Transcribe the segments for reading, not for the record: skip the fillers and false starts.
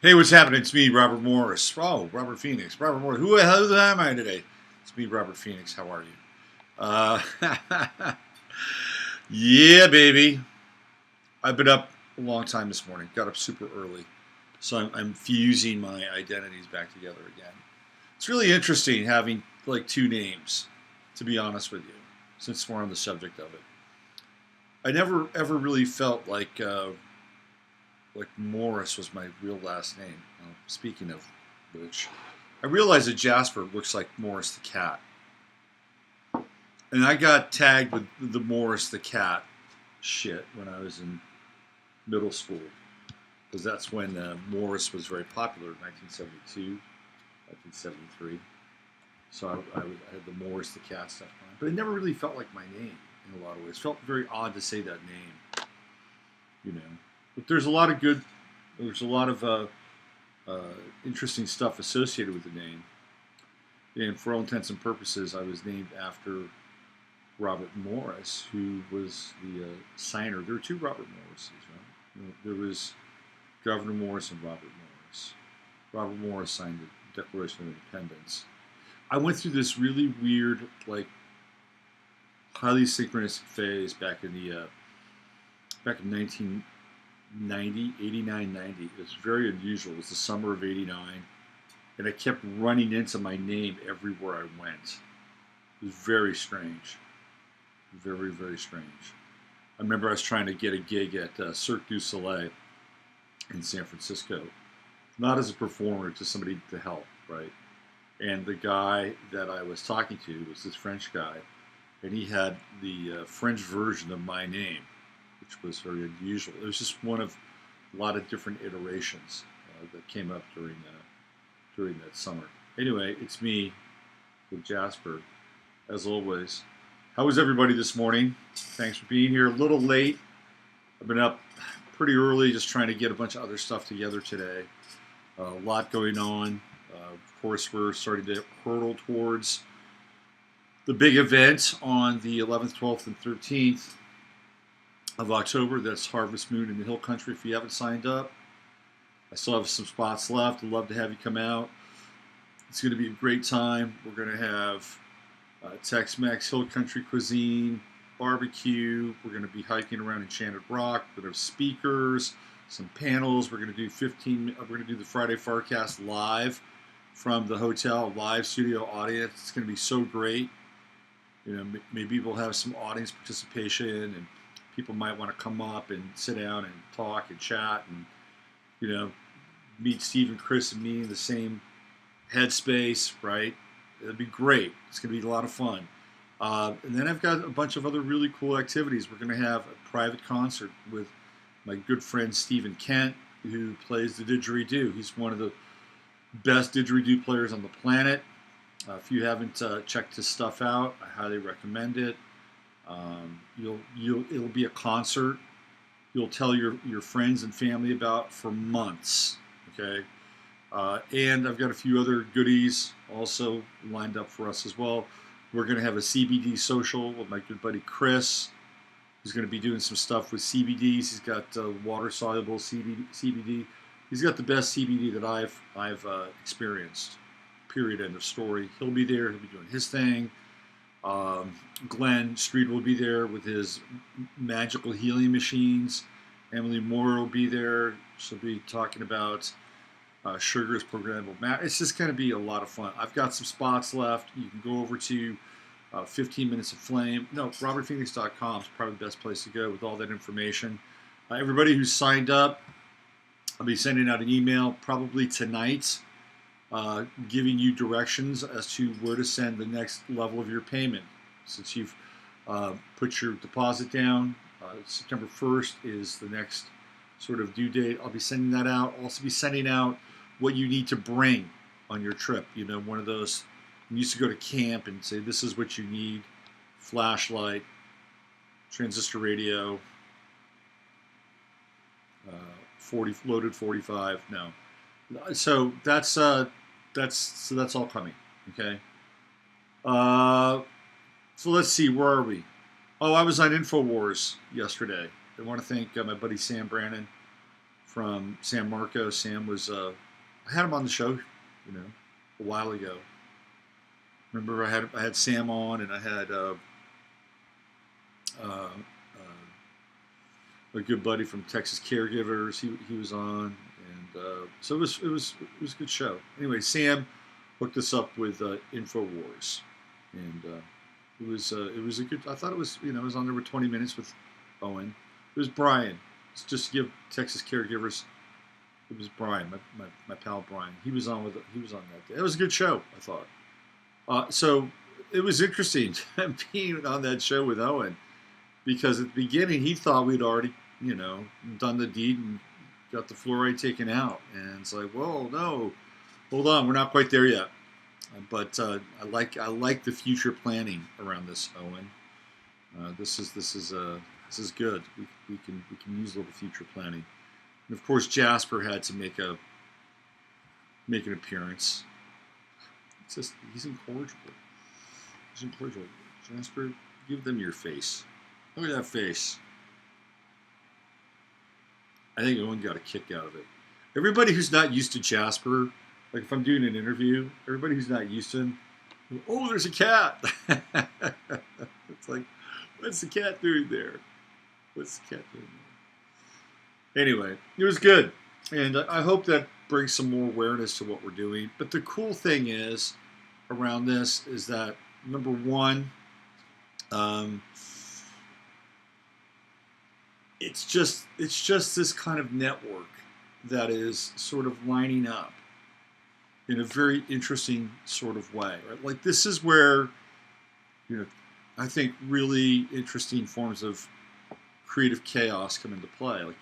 Hey, what's happening? It's me, Robert Morris. Oh, Robert Phoenix. Robert Morris. Who the hell am I today? It's me, Robert Phoenix. How are you? Uh, yeah, baby. I've been up a long time this morning. Got up super early. So I'm fusing my identities back together again. It's really interesting having like two names, to be honest with you, since we're on the subject of it. I never ever really felt like Morris was my real last name. Speaking of which, I realized that Jasper looks like Morris the cat, and I got tagged with the Morris the cat shit when I was in middle school, because that's when Morris was very popular in 1972, 1973. So I had the Morris the cat stuff on, but it never really felt like my name in a lot of ways. It felt very odd to say that name, you know. But there's a lot of good, there's a lot of interesting stuff associated with the name. And for all intents and purposes, I was named after Robert Morris, who was the signer. There were two Robert Morrises, right? There was Governor Morris and Robert Morris. Robert Morris signed the Declaration of Independence. I went through this really weird, like, highly synchronistic phase back in 1990, 89, 90. It was very unusual. It was the summer of 89. And I kept running into my name everywhere I went. It was very strange. Very, very strange. I remember I was trying to get a gig at Cirque du Soleil in San Francisco. Not as a performer, just somebody to help, right? And the guy that I was talking to was this French guy. And he had the French version of my name, which was very unusual. It was just one of a lot of different iterations that came up during that summer. Anyway, it's me with Jasper, as always. How was everybody this morning? Thanks for being here. A little late. I've been up pretty early, just trying to get a bunch of other stuff together today. A lot going on. Of course, we're starting to hurtle towards the big event on the 11th, 12th, and 13th of October. That's Harvest Moon in the Hill Country. If you haven't signed up, I still have some spots left. I'd love to have you come out. It's going to be a great time. We're going to have Tex-Mex, Hill Country cuisine, barbecue. We're going to be hiking around Enchanted Rock. We're going to have speakers, some panels. We're going to do We're going to do the Friday Farcast live from the hotel, live studio audience. It's going to be so great. You know, maybe we'll have some audience participation, and people might want to come up and sit down and talk and chat and, you know, meet Steve and Chris and me in the same headspace, right? It'll be great. It's going to be a lot of fun. And then I've got a bunch of other really cool activities. We're going to have a private concert with my good friend Stephen Kent, who plays the didgeridoo. He's one of the best didgeridoo players on the planet. If you haven't checked his stuff out, I highly recommend it. It'll be a concert you'll tell your friends and family about for months. Okay, and I've got a few other goodies also lined up for us as well. We're going to have a CBD social with my good buddy Chris. He's going to be doing some stuff with CBDs. He's got water soluble CBD. He's got the best CBD that I've experienced. Period. End of story. He'll be there. He'll be doing his thing. Glenn Street will be there with his magical healing machines. Emily Moore will be there. She'll be talking about sugars, programmable matter. It's just going to be a lot of fun. I've got some spots left. You can go over to 15 Minutes of Flame. No, robertphoenix.com is probably the best place to go with all that information. Everybody who's signed up, I'll be sending out an email probably tonight, giving you directions as to where to send the next level of your payment. Since you've put your deposit down, September 1st is the next sort of due date. I'll be sending that out. I'll also be sending out what you need to bring on your trip. You know, one of those, you used to go to camp and say, this is what you need: flashlight, transistor radio, loaded 45. No. So that's all coming. Okay. So let's see, where are we? Oh, I was on Infowars yesterday. I want to thank my buddy Sam Brannon from San Marcos. Sam was, I had him on the show, a while ago. Remember, I had Sam on, and I had a good buddy from Texas Caregivers. He was on, and so it was a good show. Anyway, Sam hooked us up with Infowars, and it was a good. I thought it was it was on there with 20 minutes with Owen. It was Brian. It's just to give Texas Caregivers. It was Brian, my pal Brian. He was on that day. It was a good show, I thought. So it was interesting being on that show with Owen, because at the beginning he thought we'd already done the deed and got the fluoride taken out, and it's like, whoa, no, hold on, we're not quite there yet. But I like the future planning around this, Owen. This is good. We can use a little future planning. And of course, Jasper had to make an appearance. It's just he's incorrigible. He's incorrigible. Jasper, give them your face. Look at that face. I think Owen got a kick out of it. Everybody who's not used to Jasper, like if I'm doing an interview, everybody who's not used to him, oh, there's a cat. It's like, what's the cat doing there? What's the cat doing there? Anyway, it was good. And I hope that brings some more awareness to what we're doing. But the cool thing is, around this, is that, number one, it's just this kind of network that is sort of lining up in a very interesting sort of way. Right? Like this is where, I think really interesting forms of creative chaos come into play. Like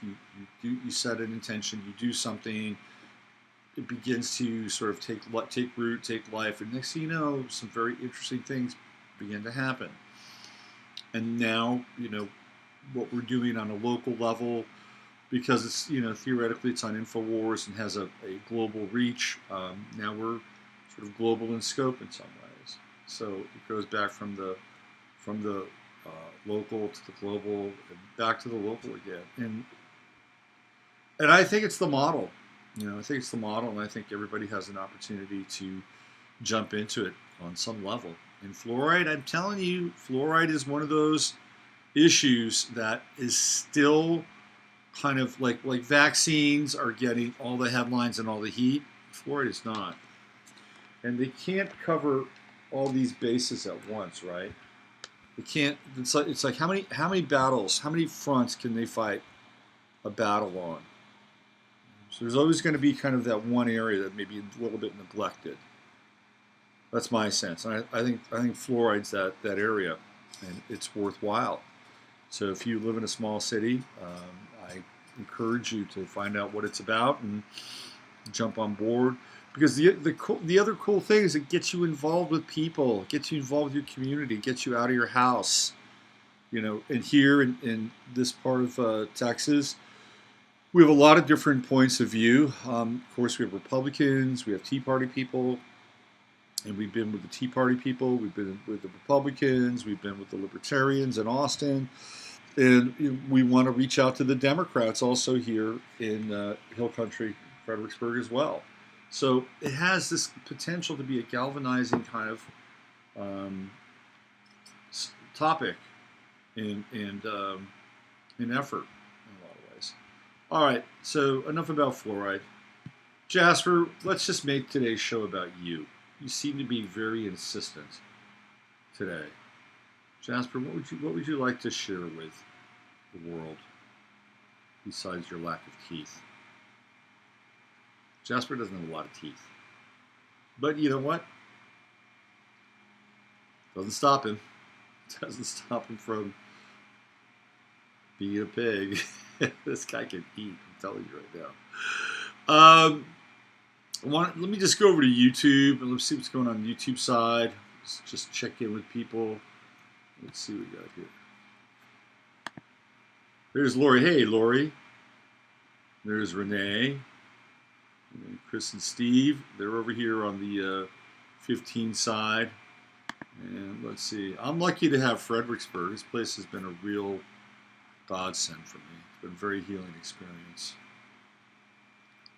you set an intention, you do something, it begins to sort of take root, take life, and next thing you know, some very interesting things begin to happen. And now, what we're doing on a local level, because it's, theoretically it's on Infowars and has a global reach. Now we're sort of global in scope in some ways. So it goes back from the local to the global and back to the local again. And I think it's the model. I think it's the model, and I think everybody has an opportunity to jump into it on some level. And fluoride, I'm telling you, fluoride is one of those issues that is still kind of like vaccines are getting all the headlines and all the heat. Fluoride is not. And they can't cover all these bases at once, right? They can't. It's like how many battles, how many fronts can they fight a battle on? So there's always going to be kind of that one area that may be a little bit neglected. That's my sense. And I think fluoride's that area, and it's worthwhile. So if you live in a small city, I encourage you to find out what it's about and jump on board. Because the other cool thing is it gets you involved with people, it gets you involved with your community, it gets you out of your house. And here in this part of Texas, we have a lot of different points of view. Of course, we have Republicans, we have Tea Party people, and we've been with the Tea Party people, we've been with the Republicans, we've been with the Libertarians in Austin, and we want to reach out to the Democrats also here in Hill Country, Fredericksburg as well. So it has this potential to be a galvanizing kind of topic and effort in a lot of ways. All right, so enough about fluoride. Jasper, let's just make today's show about you. You seem to be very insistent today. Jasper, what would you like to share with the world besides your lack of teeth? Jasper doesn't have a lot of teeth. But you know what? Doesn't stop him. Doesn't stop him from being a pig. This guy can eat, I'm telling you right now. Let me just go over to YouTube and let's see what's going on the YouTube side. Let's just check in with people. Let's see what we got here. There's Lori. Hey, Lori. There's Renee. And Chris and Steve. They're over here on the 15 side. And let's see. I'm lucky to have Fredericksburg. This place has been a real godsend for me. It's been a very healing experience.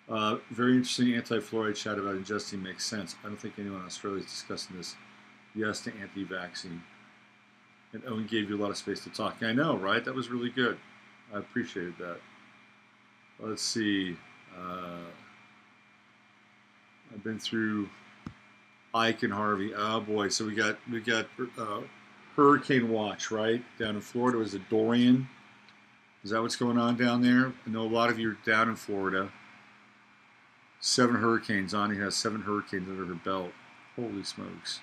Very interesting anti-fluoride chat about ingesting makes sense. I don't think anyone in Australia is discussing this. Yes to anti-vaccine. And Owen gave you a lot of space to talk. I know, right? That was really good. I appreciated that. Let's see. I've been through Ike and Harvey. Oh boy, so we got hurricane watch, right? Down in Florida was a Dorian. Is that what's going on down there? I know a lot of you are down in Florida. 7 hurricanes. Ani has 7 hurricanes under her belt. Holy smokes.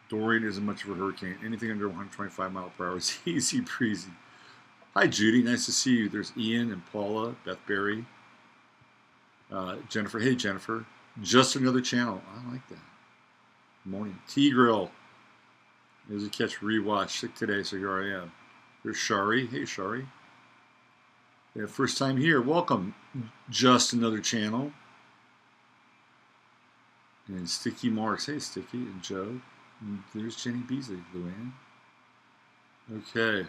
Dorian isn't much of a hurricane. Anything under 125 mile per hour is easy breezy. Hi, Judy. Nice to see you. There's Ian and Paula, Beth Berry, Jennifer. Hey, Jennifer. Just another channel. I like that. Morning. T-Grill. There's a catch rewatch. Sick today, so here I am. There's Shari. Hey, Shari. Yeah, first time here. Welcome. Just another channel. And Sticky Marks. Hey, Sticky. And Joe. And there's Jenny Beasley. Luann. Okay.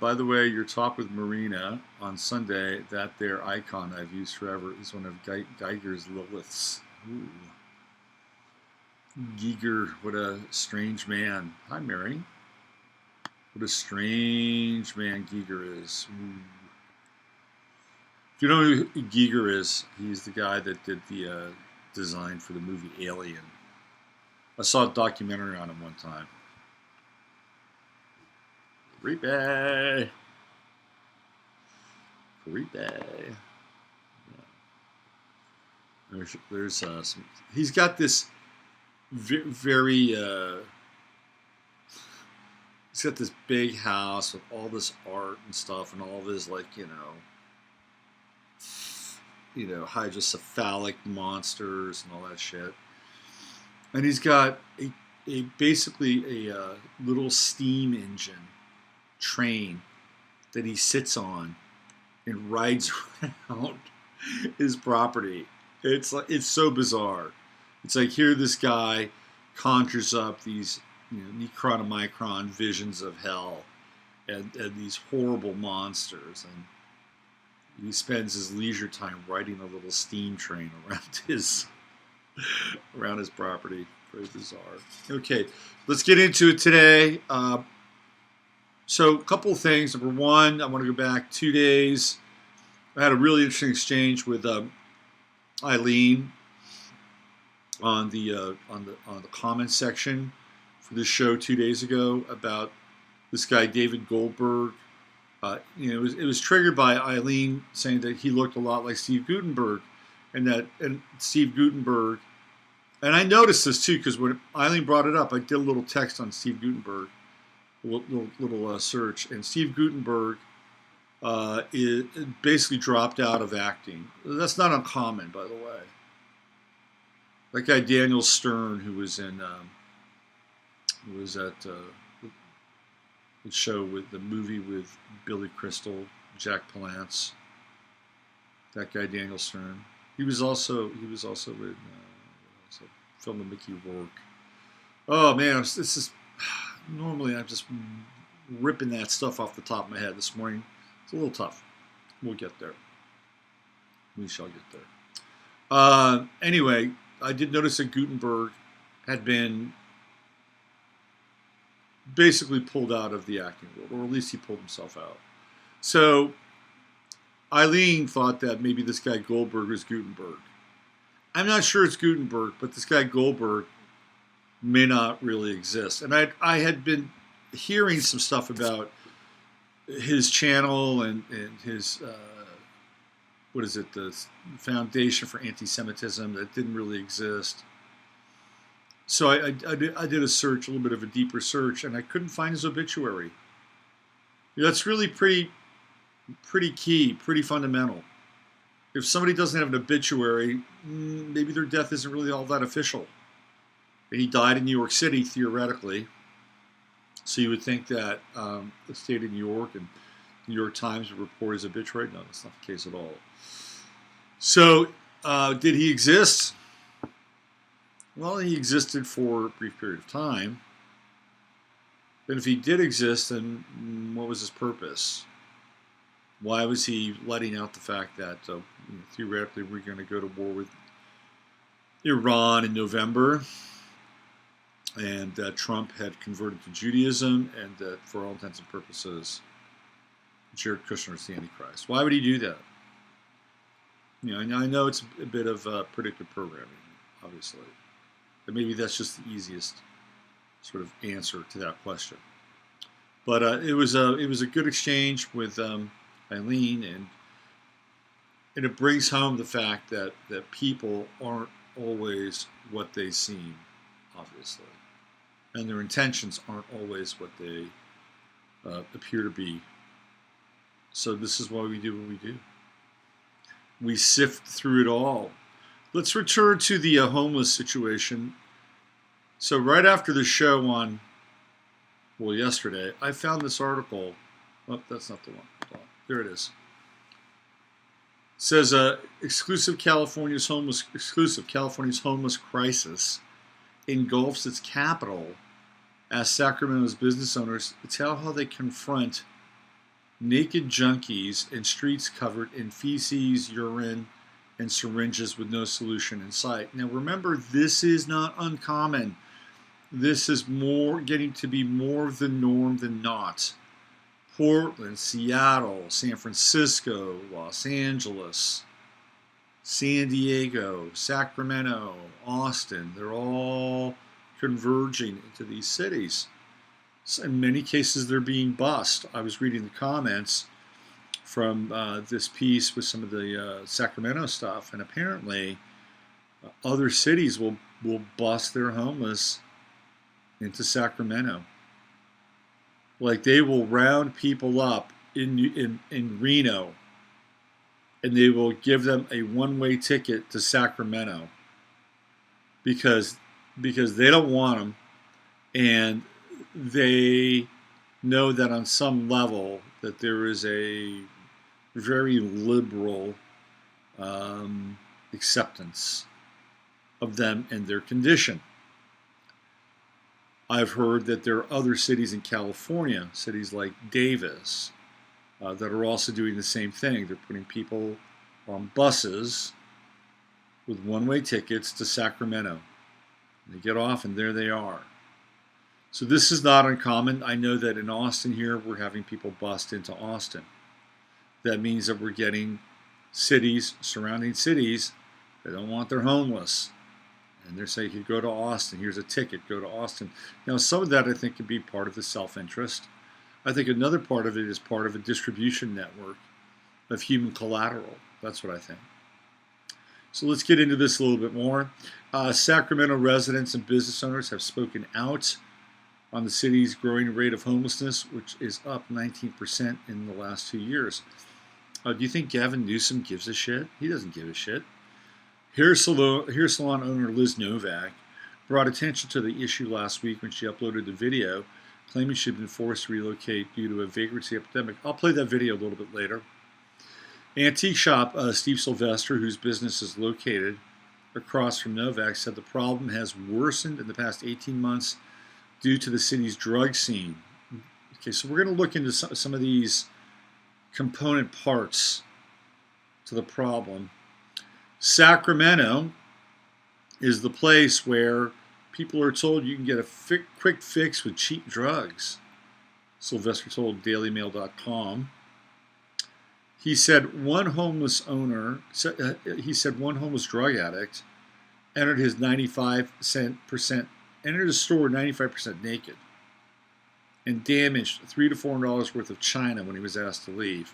By the way, your talk with Marina on Sunday, that there icon I've used forever is one of Geiger's Liliths. Ooh. Giger, what a strange man. Hi, Mary. What a strange man Giger is. Ooh. If you don't know who Giger is, he's the guy that did the design for the movie Alien. I saw a documentary on him one time. Creepy. Yeah. There's some. He's got this very. He's got this big house with all this art and stuff, and all of his hydrocephalic monsters and all that shit. And he's got basically a little steam engine train that he sits on and rides around his property. It's so bizarre. It's like here this guy conjures up these necronomicron visions of hell and these horrible monsters, and he spends his leisure time riding a little steam train around his property. Very bizarre. Okay, let's get into it today. So a couple of things. Number one, I want to go back 2 days. I had a really interesting exchange with Eileen on the comments section for this show 2 days ago about this guy David Goldberg. It was triggered by Eileen saying that he looked a lot like Steve Gutenberg, and Steve Gutenberg. And I noticed this too because when Eileen brought it up, I did a little text on Steve Gutenberg. Little search, and Steve Gutenberg basically dropped out of acting. That's not uncommon, by the way. That guy Daniel Stern, who was at the show with the movie with Billy Crystal, Jack Palance. That guy Daniel Stern. He was also in film of Mickey Rourke. Oh man, this is. Normally, I'm just ripping that stuff off the top of my head. This morning, it's a little tough. We'll get there. We shall get there. Anyway, I did notice that Gutenberg had been basically pulled out of the acting world, or at least he pulled himself out. So, Eileen thought that maybe this guy Goldberg was Gutenberg. I'm not sure it's Gutenberg, but this guy Goldberg may not really exist. And I had been hearing some stuff about his channel and his, the Foundation for Anti-Semitism that didn't really exist. So I did a search, a little bit of a deeper search, and I couldn't find his obituary. That's really pretty key, pretty fundamental. If somebody doesn't have an obituary, maybe their death isn't really all that official. And he died in New York City, theoretically. So you would think that the state of New York and New York Times would report his obituary. No, that's not the case at all. So did he exist? Well, he existed for a brief period of time. And if he did exist, then what was his purpose? Why was he letting out the fact that theoretically we're going to go to war with Iran in November, and that Trump had converted to Judaism, and that for all intents and purposes, Jared Kushner is the Antichrist? Why would he do that? I know it's a bit of predictive programming, obviously, but maybe that's just the easiest sort of answer to that question. But it was a good exchange with Eileen, and it brings home the fact that people aren't always what they seem, obviously, and their intentions aren't always what they appear to be. So this is why we do what we do. We sift through it all. Let's return to the homeless situation. So right after the show yesterday, I found this article. Oh, that's not the one. Oh, there it is. It says exclusive California's homeless crisis engulfs its capital as Sacramento's business owners tell how they confront naked junkies in streets covered in feces, urine, and syringes with no solution in sight. Now remember, this is not uncommon. This is getting to be more of the norm than not. Portland, Seattle, San Francisco, Los Angeles, San Diego, Sacramento, Austin, they're all converging into these cities. So in many cases, they're being bussed. I was reading the comments from this piece with some of the Sacramento stuff, and apparently other cities will bus their homeless into Sacramento. Like they will round people up in Reno, and they will give them a one-way ticket to Sacramento because they don't want them, and they know that on some level that there is a very liberal acceptance of them and their condition. I've heard that there are other cities in California, cities like Davis, that are also doing the same thing. They're putting people on buses with one-way tickets to Sacramento. They get off and there they are. So this is not uncommon. I know that in Austin here, we're having people bust into Austin. That means that we're getting cities, surrounding cities, that don't want their homeless. And they're saying, you go to Austin, here's a ticket, go to Austin. Now, some of that I think could be part of the self-interest. I think another part of it is part of a distribution network of human collateral. That's what I think. So let's get into this a little bit more. Sacramento residents and business owners have spoken out on the city's growing rate of homelessness, which is up 19% in the last 2 years. Do you think Gavin Newsom gives a shit? He doesn't give a shit. Hair salon owner Liz Novak brought attention to the issue last week when she uploaded the video claiming she'd been forced to relocate due to a vagrancy epidemic. I'll play that video a little bit later. Antique shop Steve Sylvester, whose business is located across from Novak, said the problem has worsened in the past 18 months due to the city's drug scene. Okay, so we're going to look into some of these component parts to the problem. Sacramento is the place where people are told you can get a quick fix with cheap drugs, Sylvester told DailyMail.com. He said one homeless drug addict entered his 95% entered his store 95% naked and damaged $300 to $400 worth of china when he was asked to leave.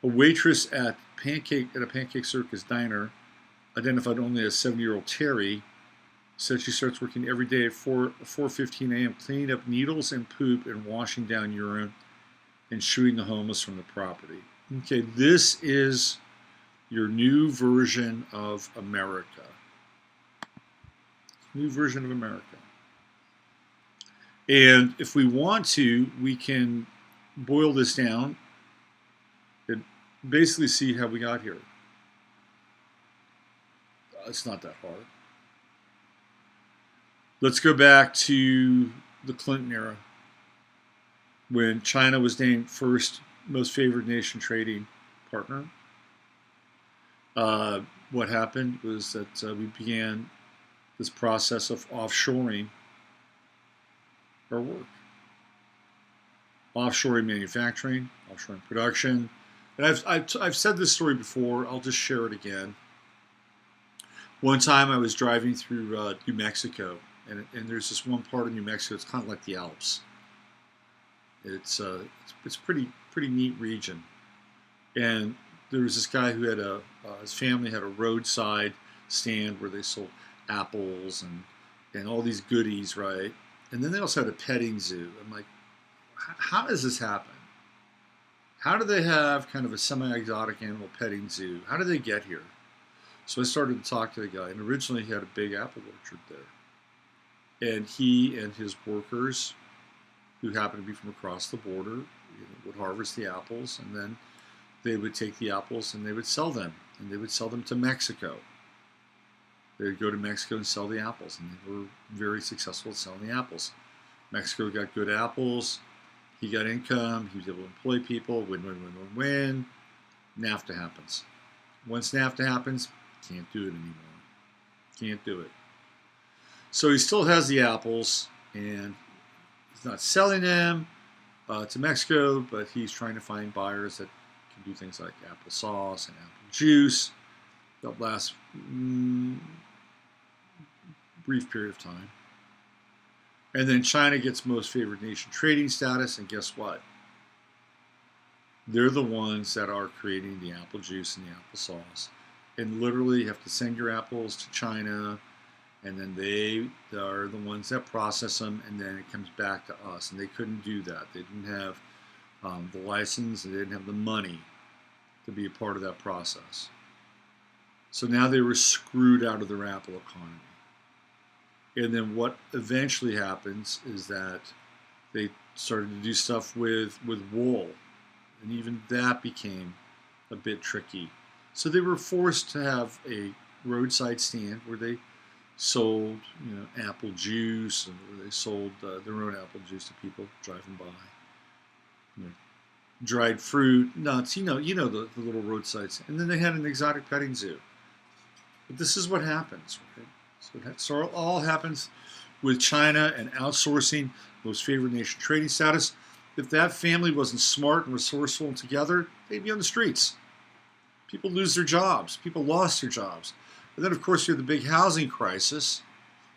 A waitress at a Pancake Circus diner, identified only as 70-year-old Terry, said she starts working every day at 4:15 a.m. cleaning up needles and poop and washing down urine and shooing the homeless from the property. Okay, this is your new version of America. New version of America. And if we want to, we can boil this down and basically see how we got here. It's not that hard. Let's go back to the Clinton era when China was named first most favored nation trading partner. What happened was that we began this process of offshoring our work. Offshoring manufacturing, offshoring production. And I've said this story before, I'll just share it again. One time I was driving through New Mexico, and there's this one part of New Mexico, it's kind of like the Alps. It's pretty neat region. And there was this guy who had his family had a roadside stand where they sold apples and all these goodies, right? And then they also had a petting zoo. I'm like, how does this happen? How do they have kind of a semi-exotic animal petting zoo? How did they get here? So I started to talk to the guy, and originally he had a big apple orchard there. And he and his workers, who happened to be from across the border, would harvest the apples, and then they would take the apples and they would sell them, and they would sell them to Mexico. They would go to Mexico and sell the apples, and they were very successful at selling the apples. Mexico got good apples. He got income. He was able to employ people. Win, win, win, win, win. NAFTA happens. Once NAFTA happens, can't do it anymore. Can't do it. So he still has the apples, and he's not selling them to Mexico, but he's trying to find buyers that can do things like applesauce and apple juice. That lasts brief period of time. And then China gets most favored nation trading status, and guess what? They're the ones that are creating the apple juice and the applesauce. And literally, you have to send your apples to China, and then they are the ones that process them, and then it comes back to us. And they couldn't do that. They didn't have the license, and they didn't have the money to be a part of that process. So now they were screwed out of their apple economy. And then what eventually happens is that they started to do stuff with wool, and even that became a bit tricky. So they were forced to have a roadside stand where they sold, apple juice, and where they sold their own apple juice to people driving by. Dried fruit, nuts, the little roadsides. And then they had an exotic petting zoo. But this is what happens, right? So it all happens with China and outsourcing most favored nation trading status. If that family wasn't smart and resourceful and together, they'd be on the streets. People lose their jobs. People lost their jobs. And then, of course, you have the big housing crisis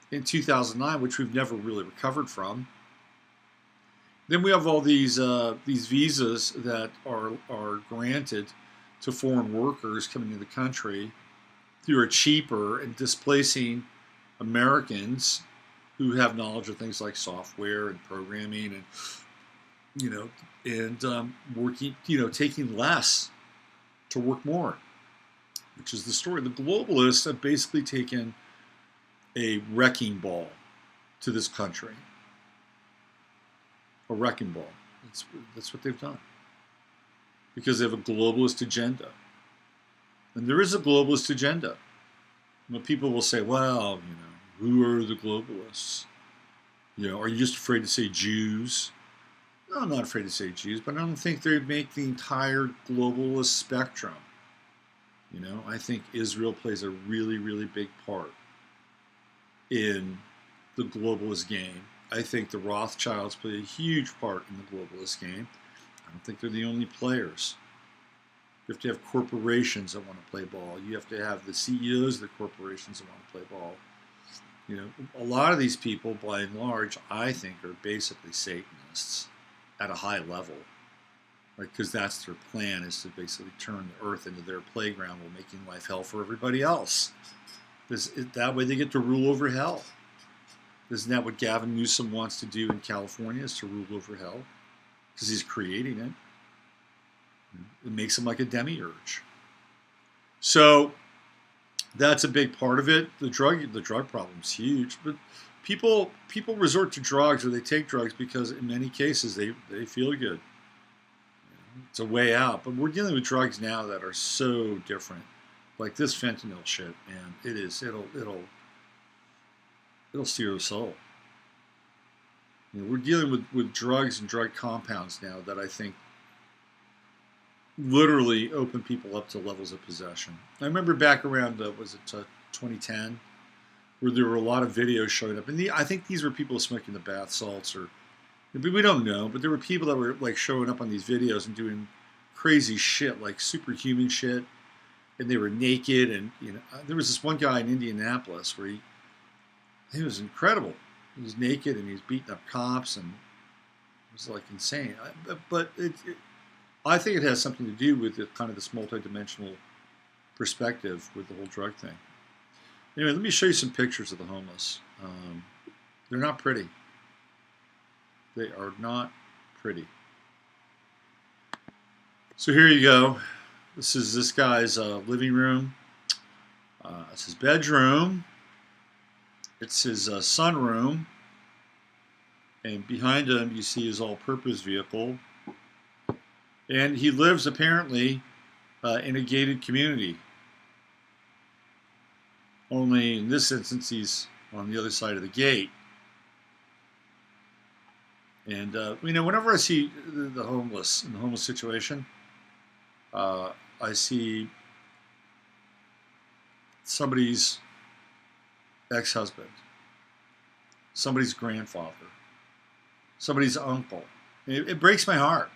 in 2009, which we've never really recovered from. Then we have all these visas that are granted to foreign workers coming into the country who are cheaper and displacing Americans who have knowledge of things like software and programming and working, taking less to work more, which is the story. The globalists have basically taken a wrecking ball to this country. A wrecking ball. That's what they've done. Because they have a globalist agenda. And there is a globalist agenda. People will say, well, who are the globalists? Are you just afraid to say Jews? No, I'm not afraid to say Jews, but I don't think they make the entire globalist spectrum. I think Israel plays a really, really big part in the globalist game. I think the Rothschilds play a huge part in the globalist game. I don't think they're the only players. You have to have corporations that want to play ball. You have to have the CEOs of the corporations that want to play ball. A lot of these people, by and large, I think are basically Satanists at a high level. Right? Because that's their plan, is to basically turn the earth into their playground while making life hell for everybody else. That way they get to rule over hell. Isn't that what Gavin Newsom wants to do in California, is to rule over hell? Because he's creating it. It makes him like a demiurge. So that's a big part of it. The drug problem is huge, but people resort to drugs, or they take drugs because in many cases they feel good. It's a way out. But we're dealing with drugs now that are so different, like this fentanyl shit, man. It'll steer the soul. We're dealing with drugs and drug compounds now that I think literally open people up to levels of possession. I remember back around, 2010, where there were a lot of videos showing up. And I think these were people smoking the bath salts, or we don't know, but there were people that were like showing up on these videos and doing crazy shit, like superhuman shit. And they were naked, and there was this one guy in Indianapolis where he was incredible. He was naked and he was beating up cops, and it was like insane. But I think it has something to do with kind of this multidimensional perspective with the whole drug thing. Anyway, let me show you some pictures of the homeless. They're not pretty. They are not pretty. So here you go. This is this guy's living room. It's his bedroom. It's his sunroom. And behind him, you see his all-purpose vehicle. And he lives, apparently, in a gated community. Only in this instance, he's on the other side of the gate. And, whenever I see the homeless, in the homeless situation, I see somebody's ex-husband, somebody's grandfather, somebody's uncle. It breaks my heart.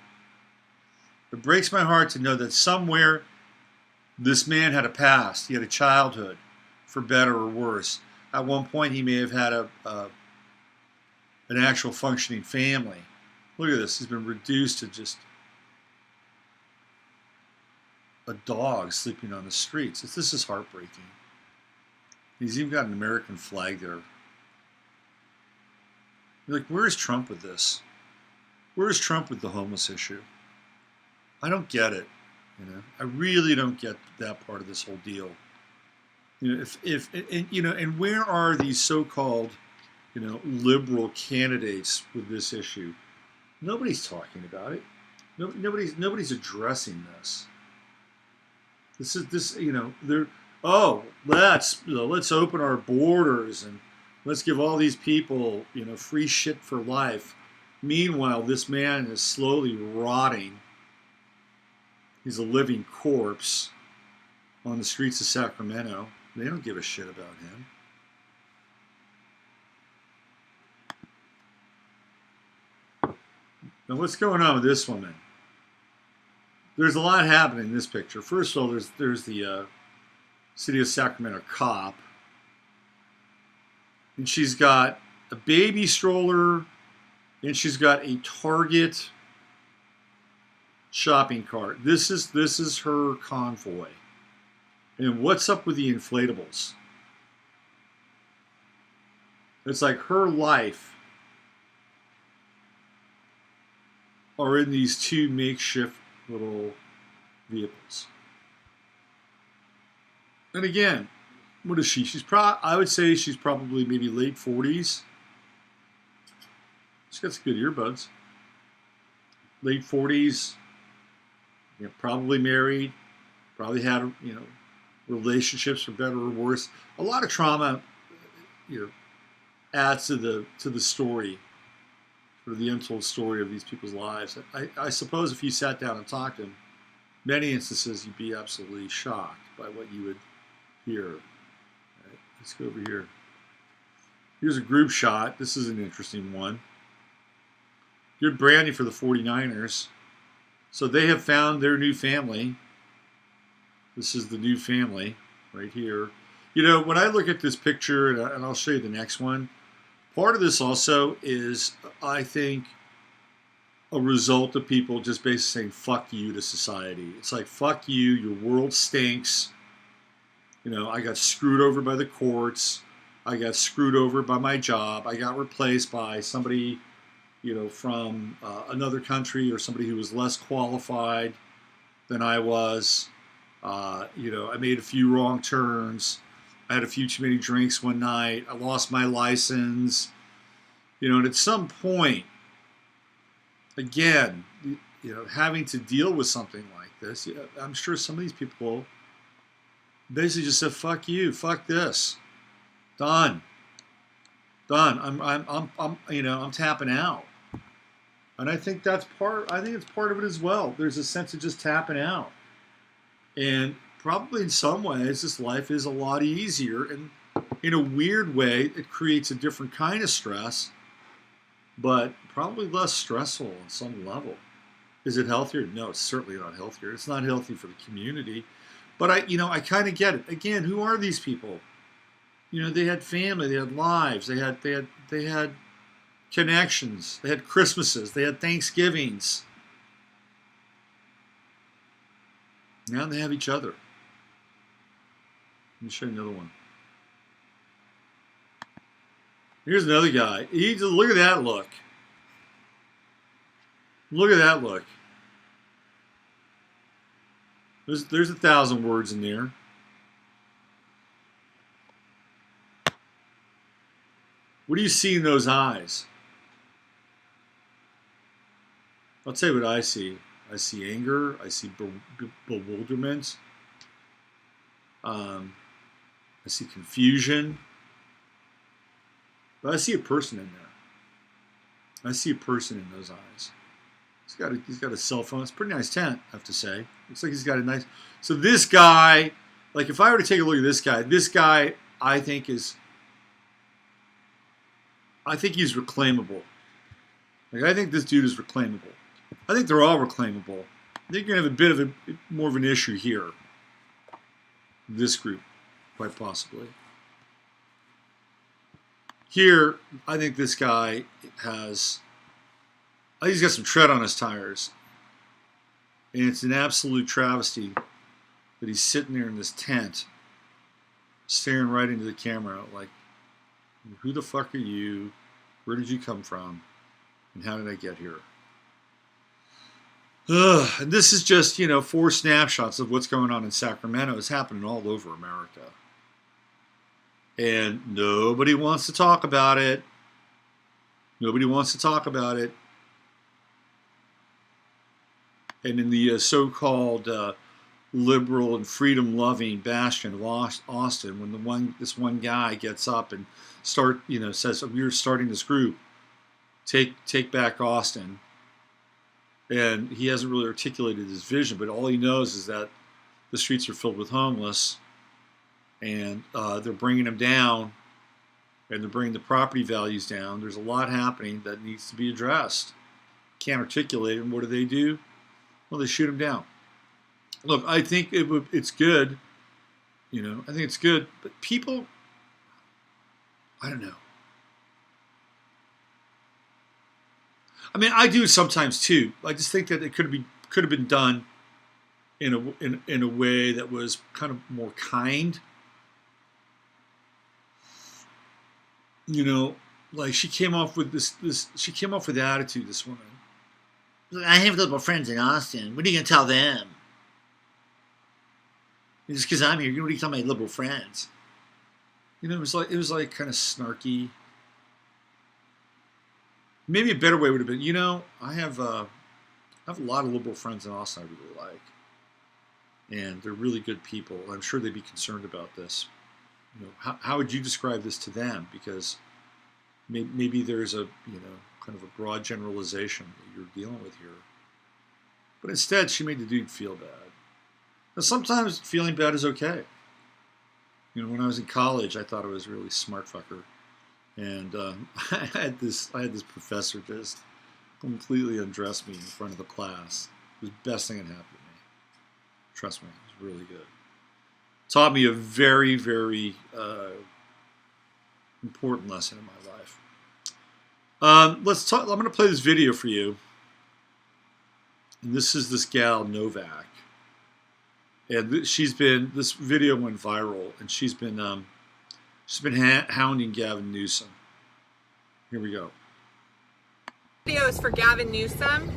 It breaks my heart to know that somewhere this man had a past. He had a childhood, for better or worse. At one point, he may have had an actual functioning family. Look at this. He's been reduced to just a dog sleeping on the streets. This is heartbreaking. He's even got an American flag there. You're like, where's Trump with this? Where's Trump with the homeless issue? I don't get it. I really don't get that part of this whole deal. And where are these so-called, liberal candidates with this issue? Nobody's talking about it. Nobody's addressing this. Let's open our borders and let's give all these people, free shit for life. Meanwhile, this man is slowly rotting. He's a living corpse on the streets of Sacramento. They don't give a shit about him. Now, what's going on with this woman? There's a lot happening in this picture. First of all, there's the city of Sacramento cop. And she's got a baby stroller, and she's got a Target shopping cart. This is her convoy. And what's up with the inflatables? It's like her life are in these two makeshift little vehicles. And again, what is she? I would say she's probably maybe late 40s. She's got some good earbuds. Late 40s. Probably married. Probably had, relationships for better or worse. A lot of trauma, adds to the story, sort of the untold story of these people's lives. I suppose if you sat down and talked to them, many instances you'd be absolutely shocked by what you would hear. Right, let's go over here. Here's a group shot. This is an interesting one. Good branding for the 49ers. So they have found their new family. This is the new family right here. When I look at this picture, and I'll show you the next one, part of this also is, I think, a result of people just basically saying, fuck you to society. It's like, fuck you, your world stinks. I got screwed over by the courts. I got screwed over by my job. I got replaced by somebody, from another country, or somebody who was less qualified than I was. I made a few wrong turns. I had a few too many drinks one night. I lost my license. And at some point, again, having to deal with something like this, I'm sure some of these people basically just said, fuck you, fuck this. Done. I'm tapping out. And I think that's I think it's part of it as well. There's a sense of just tapping out. And probably in some ways, this life is a lot easier. And in a weird way, it creates a different kind of stress, but probably less stressful on some level. Is it healthier? No, it's certainly not healthier. It's not healthy for the community. But I kind of get it. Again, who are these people? They had family, they had lives, they had connections, they had Christmases, they had Thanksgivings. Now they have each other. Let me show you another one. Here's another guy. Look at that look. Look at that look. There's 1,000 words in there. What do you see in those eyes? I'll tell you what I see. I see anger. I see bewilderment. I see confusion. But I see a person in there. I see a person in those eyes. He's got a cell phone. It's a pretty nice tent, I have to say. Looks like he's got a nice... So this guy, like if I were to take a look at this guy, I think he's reclaimable. Like I think this dude is reclaimable. I think they're all reclaimable. I think you're going to have a bit of more of an issue here. This group, quite possibly. Here, I think this guy has... I think he's got some tread on his tires. And it's an absolute travesty that he's sitting there in this tent, staring right into the camera like, who the fuck are you? Where did you come from? And how did I get here? And this is just, 4 snapshots of what's going on in Sacramento. It's happening all over America. And nobody wants to talk about it. Nobody wants to talk about it. And in the so-called liberal and freedom-loving bastion of Austin, when this one guy gets up and says, we're starting this group, take back Austin, and he hasn't really articulated his vision, but all he knows is that the streets are filled with homeless, and they're bringing them down, and they're bringing the property values down. There's a lot happening that needs to be addressed. Can't articulate it, and what do? Well, they shoot him down. Look, I think it's good. I think it's good. But people, I don't know. I mean, I do sometimes too. I just think that it could have been done in a way that was kind of more kind. Like she came off with she came off with attitude, this woman. I have little friends in Austin. What are you going to tell them? Just because I'm here, what do you tell my liberal friends? It was like kind of snarky. Maybe a better way would have been, I have a lot of liberal friends in Austin I really like, and they're really good people. I'm sure they'd be concerned about this. How would you describe this to them? Because maybe there's a kind of a broad generalization that you're dealing with here. But instead, she made the dude feel bad. Now, sometimes feeling bad is okay. When I was in college, I thought I was a really smart fucker. And I had this professor just completely undress me in front of the class. It was the best thing that happened to me. Trust me, it was really good. Taught me a very, very important lesson in my life. Let's talk. I'm going to play this video for you. And this is this gal, Novak. And this video went viral, and she's been hounding Gavin Newsom. Here we go. Video is for Gavin Newsom.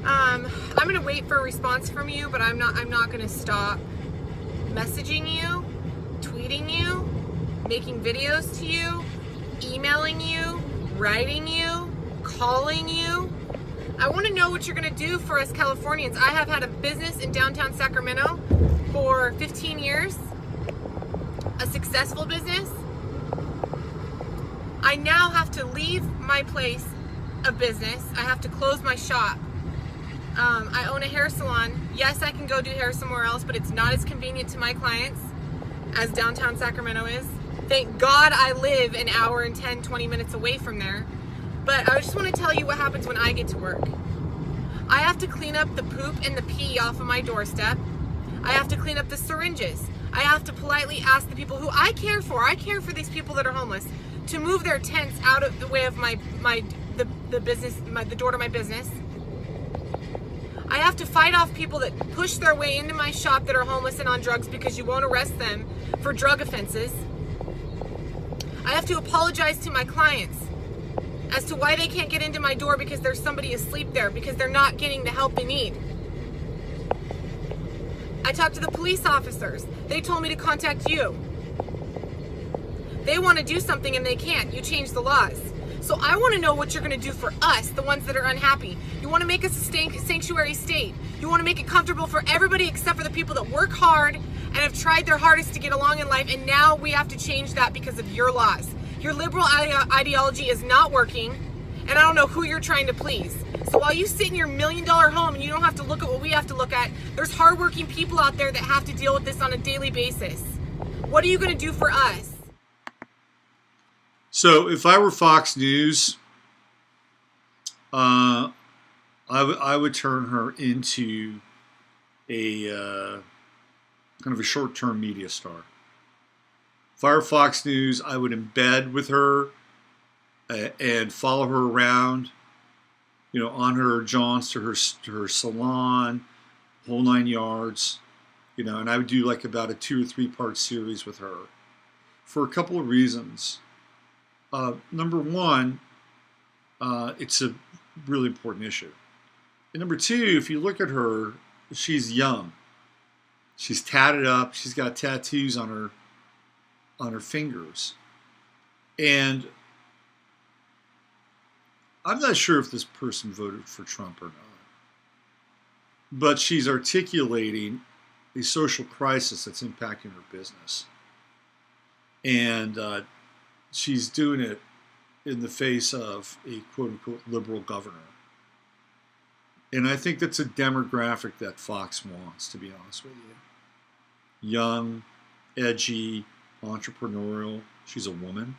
I'm going to wait for a response from you, but I'm not going to stop messaging you, tweeting you, making videos to you, emailing you, writing you, calling you. I want to know what you're going to do for us Californians. I have had a business in downtown Sacramento for 15 years, a successful business. I now have to leave my place of business. I have to close my shop. I own a hair salon. Yes, I can go do hair somewhere else, but it's not as convenient to my clients as downtown Sacramento is. Thank God I live an hour and 10, 20 minutes away from there. But I just want to tell you what happens when I get to work. I have to clean up the poop and the pee off of my doorstep. I have to clean up the syringes. I have to politely ask the people who I care for these people that are homeless, to move their tents out of the way of the door to my business. I have to fight off people that push their way into my shop that are homeless and on drugs because you won't arrest them for drug offenses. I have to apologize to my clients as to why they can't get into my door because there's somebody asleep there, because they're not getting the help they need. I talked to the police officers. They told me to contact you. They want to do something and they can't. You change the laws. So I want to know what you're going to do for us, the ones that are unhappy. You want to make us a sanctuary state. You want to make it comfortable for everybody except for the people that work hard and have tried their hardest to get along in life, and now we have to change that because of your laws. Your liberal ideology is not working, and I don't know who you're trying to please. So while you sit in your $1 million home and you don't have to look at what we have to look at, there's hardworking people out there that have to deal with this on a daily basis. What are you going to do for us? So if I were Fox News, I would turn her into a kind of a short-term media star. If I were Fox News, I would embed with her and follow her around, on her jaunts to her salon, whole 9 yards, and I would do like about a 2 or 3 part series with her for a couple of reasons. Number one, it's a really important issue. And number two, if you look at her, she's young. She's tatted up. She's got tattoos on her fingers. And I'm not sure if this person voted for Trump or not. But she's articulating a social crisis that's impacting her business. And she's doing it in the face of a quote-unquote liberal governor. And I think that's a demographic that Fox wants, to be honest with you. Young, edgy, entrepreneurial. She's a woman.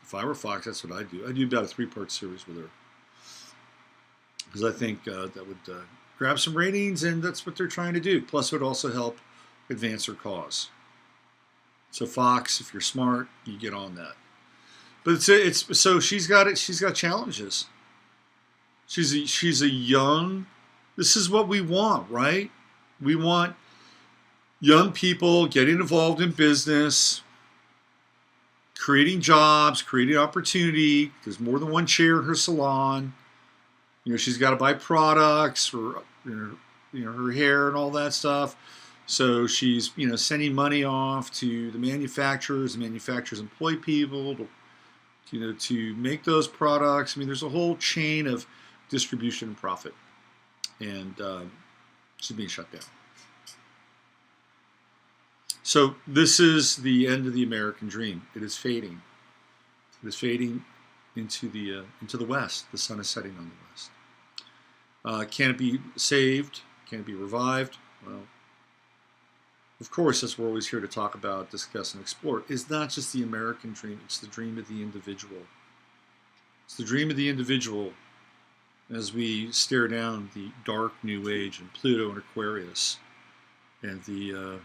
If I were Fox, that's what I'd do. I'd do about a 3-part series with her. Because I think that would grab some ratings, and that's what they're trying to do. Plus, it would also help advance her cause. So Fox, if you're smart, you get on that. But it's so she's got it. She's got challenges. She's a young. This is what we want, right? We want young people getting involved in business, creating jobs, creating opportunity. There's more than one chair in her salon. She's got to buy products for her hair and all that stuff. So she's sending money off to the manufacturers. The manufacturers employ people to make those products. I mean, there's a whole chain of distribution and profit, and she's being shut down. So this is the end of the American dream. It is fading. It is fading into the west. The sun is setting on the west. Can it be saved? Can it be revived? Well, of course, as we're always here to talk about, discuss, and explore, is not just the American dream. It's the dream of the individual. It's the dream of the individual as we stare down the dark new age and Pluto and Aquarius and the